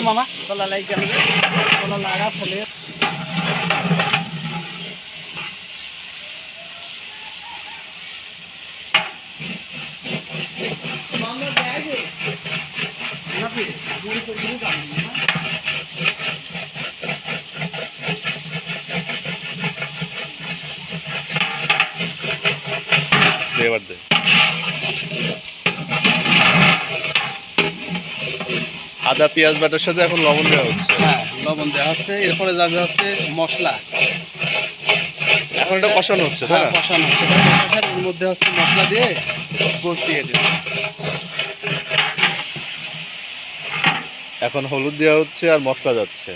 মামা তলা লাগা ফেলে এবার দে আদা পেঁয়াজ বাটার সাথে এখন লবণ দেওয়া হচ্ছে। হ্যাঁ লবণ দেওয়া হচ্ছে, এরপরে যাবে হচ্ছে মশলা। এখন এটা কষানো হচ্ছে তাই না? কষানো হচ্ছে, এর মধ্যে হচ্ছে মশলা দিয়ে গোশ দিয়ে দেবে। এখন হলুদ দেওয়া হচ্ছে আর মশলা যাচ্ছে।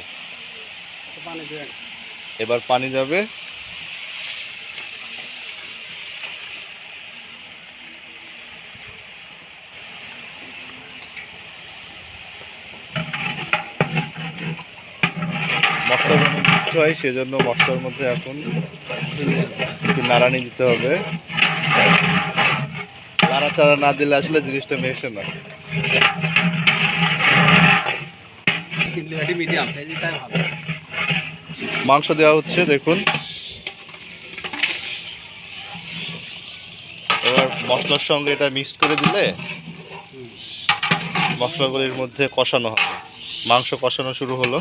এবার পানি যাবে। মশলা যেন মিক্সড হয় সেজন্য মশলার মধ্যে এখন একটু নাড়ানি দিতে হবে। নাড়াচাড়া না দিলে আসলে জিনিসটা মেশে না। মিডিয়াম সাইজে তাই ভালো। মাংস দেওয়া হচ্ছে দেখুন। এবার মশলার সঙ্গে এটা মিক্স করে দিলে মশলাগুলির মধ্যে কষানো হবে। মাংস কষানো শুরু হলো।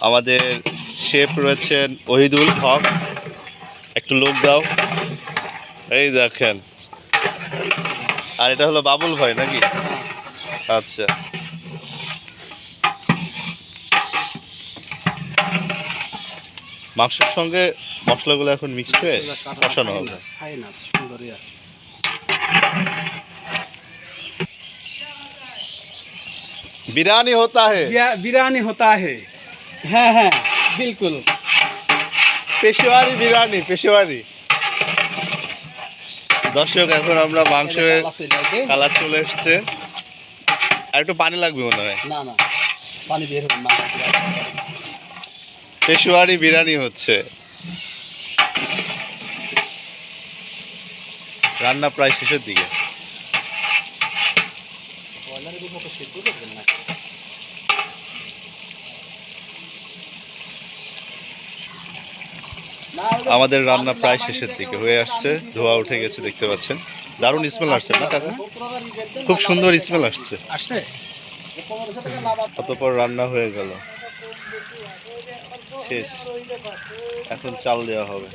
আমাদের শেফ রয়েছেন ওহিদুল হক, একটু লোক দাও। এই দেখেন, আর এটা হলো বাবুল ভাই নাকি? আচ্ছা, মাংসের সঙ্গে মশলাগুলো এখন মিক্সড হয়ে কষানো হবে। बिरयानी होता है, बिरयानी होता है। হ্যাঁ হ্যাঁ বিলকুল পেশোয়ারি বিরিয়ানি, পেশোয়ারি। দর্শক এখন আমরা মাংসের কালার চলে এসছে। আর একটু পানি লাগবে মনে হয়। না না পানি বের হবে না। পেশোয়ারি বিরিয়ানি হচ্ছে। রান্না প্রায় শেষের দিকে। আমাদের রান্না প্রায় শেষের দিকে হয়ে আসছে, ধোয়া উঠে গেছে দেখতে পাচ্ছেন। দারুণ স্মেল আসছে না কাকা? খুব সুন্দর স্মেল আসছে। অতঃপর রান্না হয়ে গেল, শেষ। এখন চাল দেওয়া হবে।